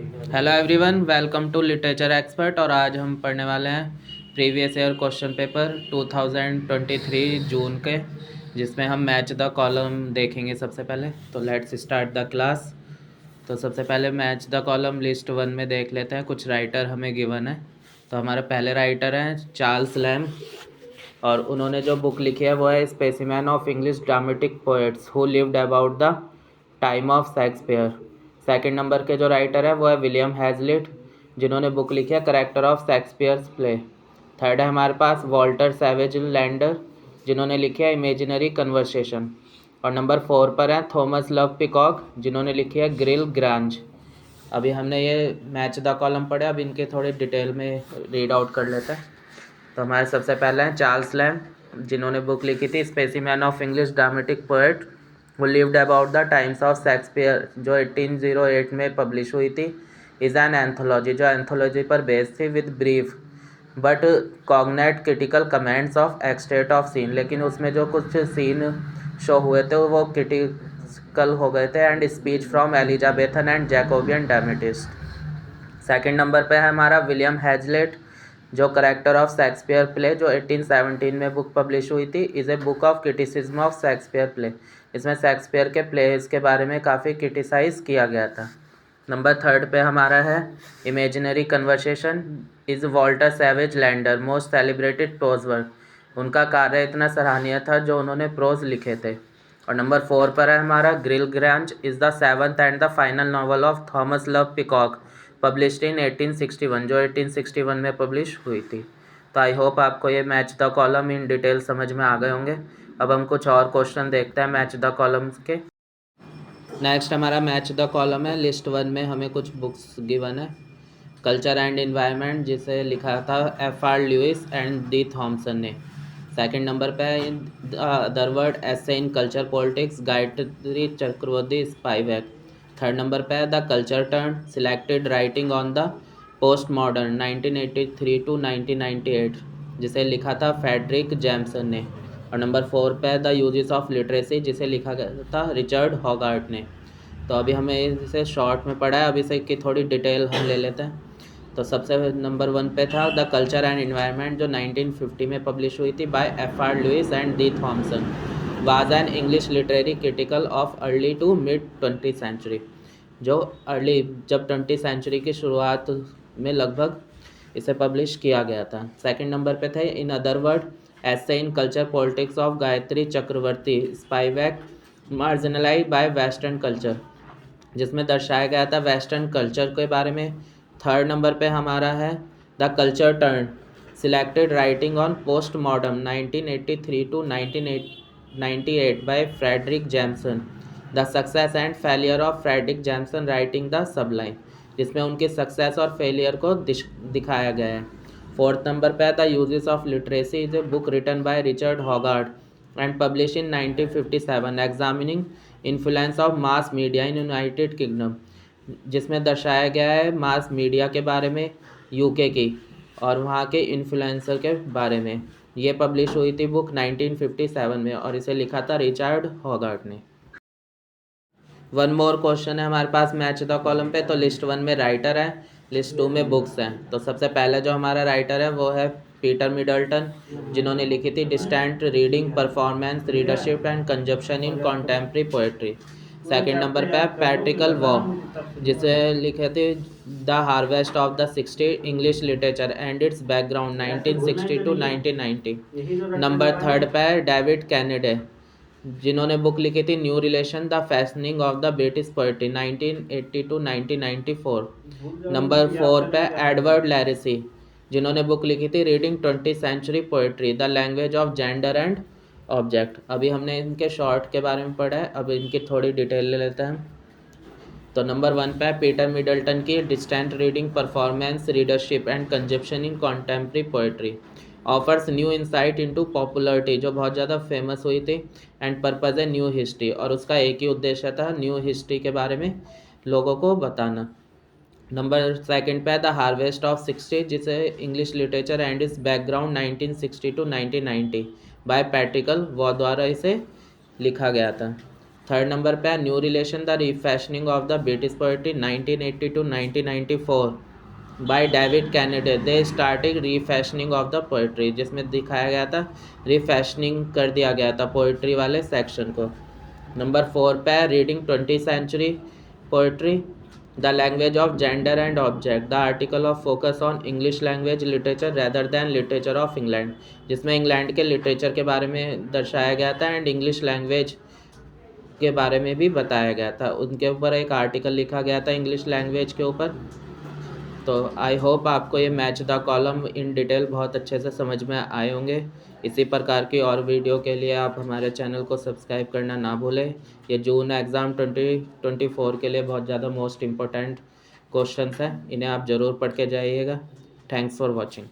Hello everyone, welcome to literature expert. और आज हम पढ़ने वाले हैं previous year question paper 2023 June के, जिसमें हम मैच द कॉलम देखेंगे सबसे पहले। तो लेट्स स्टार्ट द क्लास। तो सबसे पहले मैच द कॉलम लिस्ट 1 में देख लेते हैं। कुछ राइटर हमें गिवन है। तो हमारे पहले राइटर हैं चार्ल्स लैम, और उन्होंने जो बुक लिखी है वो है specimen of English dramatic poets who lived about the time of Shakespeare. Second number के जो राइटर है वो है विलियम हैजलिट, जिन्होंने बुक लिखी है character of Shakespeare's play. Third है हमारे पास वॉल्टर सैवेज लैंडर, जिन्होंने लिखी है इमेजिनरी कन्वर्सेशन। और नंबर 4 पर है थॉमस लव पिकॉक, जिन्होंने लिखी है ग्रिल ग्रांज। अभी हमने ये मैच द कॉलम पढ़े, अब इनके थोड़े डिटेल में रीड आउट कर लेते हैं। तो हमारे सबसे पहले हैं चार्ल्स लैम, जिन्होंने बुक लिखी थी specimen of English dramatic poet who lived about the times of Shakespeare, जो 1808 में पब्लिश हुई थी। इज़ एन एंथोलॉजी, जो एंथोलॉजी पर बेस्ड थी with brief but cognate critical comments of extant of scene. लेकिन उसमें जो कुछ सीन शो हुए थे वो क्रिटिकल हो गए थे। And speech from Elizabethan and Jacobean dramatist. Second number पे है हमारा विलियम हैजलेट, जो करेक्टर ऑफ शेक्सपियर प्ले, जो 1817 में बुक पब्लिश हुई थी। Is a book of criticism of Shakespeare play. इसमें शेक्सपियर के प्लेज के बारे में काफ़ी क्रिटिसाइज़ किया गया था। नंबर 3 पे हमारा है imaginary conversation. Is Walter savage lander most celebrated prose work. उनका कार्य इतना सराहनीय था जो उन्होंने प्रोज लिखे थे। और नंबर 4 पर है हमारा grill grains. Is the 7th and the final novel of Thomas love peacock, published in 1861, जो 1861 में पब्लिश हुई थी। तो आई होप आपको ये match the column in detail समझ में आ गए होंगे। अब हम कुछ और क्वेश्चन देखते हैं मैच द कॉलम्स के। नेक्स्ट हमारा मैच द कॉलम है। लिस्ट 1 में हमें कुछ बुक्स गिवन है। कल्चर एंड इन्वायरमेंट, जिसे लिखा था F.R. Lewis and D Thomson ने। सेकंड नंबर पे है other world essay in culture politics, Gayatri Chakravorty Spivak. Third number पे है the culture turn selected writing on the post modern 1983 to 1998, जिसे लिखा था फेडरिक जैमसन ने। और नंबर 4 पे है द यूजेस ऑफ लिटरेसी, जिसे लिखा गया था रिचर्ड हॉगार्ट ने। तो अभी हमें इसे शॉर्ट में पढ़ा है, अभी से की थोड़ी डिटेल हम ले लेते हैं। तो सबसे नंबर 1 पे था द कल्चर एंड इन्वायरमेंट, जो 1950 में पब्लिश हुई थी by F.R. Lewis and D Thomson. Was an English literary critical of early to mid 20th century, जो अर्ली जब 20th सेंचुरी की शुरुआत में लगभग इसे पब्लिश किया गया था। सेकंड नंबर पे थे in other word essay in culture politics of Gayatri Chakravorty Spivak, marginalise by western culture, जिसमें दर्शाया गया था वेस्टर्न कल्चर के बारे में। थर्ड नंबर पे हमारा है the culture turn selected writing on post modern 1983 to 1998 by Frederick Jameson, the success and failure of Frederick Jameson writing the sublime, जिसमें उनके सक्सेस और फेलियर को दिखाया गया है। फोर्थ नंबर पे the uses of literacy, is a book written by Richard Hoggart and publish in 1957, examining influence of mass media in United Kingdom, जिसमें दर्शाया गया है मास मीडिया के बारे में यूके की और वहाँ के इन्फ्लुएंसर के बारे में। ये पब्लिश हुई थी बुक 1957 में और इसे लिखा था रिचर्ड हॉगार्ट ने। वन मोर क्वेश्चन है हमारे पास मैच द कॉलम पे। तो लिस्ट 1 में राइटर है, लिस्ट 2 में बुक्स हैं। तो सबसे पहले जो हमारा राइटर है वो है पीटर मिडल्टन, जिन्होंने लिखी थी distant reading performance readership and consumption in contemporary poetry. Second number पे है पैट्रिकल वॉ, जिसे लिखे थे the harvest of the 60 English literature and its background 1960 to 1990। Number 3 पे है डेविड कैनेडे, जिन्होंने बुक लिखी थी new relation the fashioning of the British poetry 1980 to 1994। Number 4 पे एडवर्ड लैरिसी, जिन्होंने बुक लिखी थी reading 20th century poetry the language of gender and object. अभी हमने इनके शॉर्ट के बारे में पढ़ा है, अब इनकी थोड़ी डिटेल ले लेते हैं। तो नंबर 1 पे पीटर मिडल्टन की distant reading performance readership and consumption in contemporary poetry offers new insight into popularity, जो बहुत ज़्यादा फेमस हुई थी। एंड पर्पज़ है न्यू हिस्ट्री, और उसका एक ही उद्देश्य था न्यू हिस्ट्री के बारे में लोगों को बताना। नंबर 2 पे द हार्वेस्ट ऑफ 60, जिसे English literature and is background 1960 to 1990 by Patricia Waugh द्वारा इसे लिखा गया था। थर्ड नंबर पे है new relation the refashioning of the British poetry 1980 to 1994 by David Kennedy the starting refashioning of the poetry, जिसमें दिखाया गया था रीफैशनिंग कर दिया गया था पोइट्री वाले सेक्शन को। नंबर 4 पे है reading 20th century poetry the language of gender and object the article of focus on English language literature rather than literature of England, जिसमें इंग्लैंड के लिटरेचर के बारे में दर्शाया गया था एंड इंग्लिश लैंग्वेज के बारे में भी बताया गया था। उनके ऊपर एक आर्टिकल लिखा गया था इंग्लिश लैंग्वेज के ऊपर। तो आई होप आपको ये match the column in detail बहुत अच्छे से समझ में आए होंगे। इसी प्रकार की और वीडियो के लिए आप हमारे चैनल को सब्सक्राइब करना ना भूलें। ये जून एग्ज़ाम 2024 के लिए बहुत ज़्यादा मोस्ट इम्पोर्टेंट क्वेश्चंस हैं, इन्हें आप ज़रूर पढ़ के जाइएगा। Thanks for watching.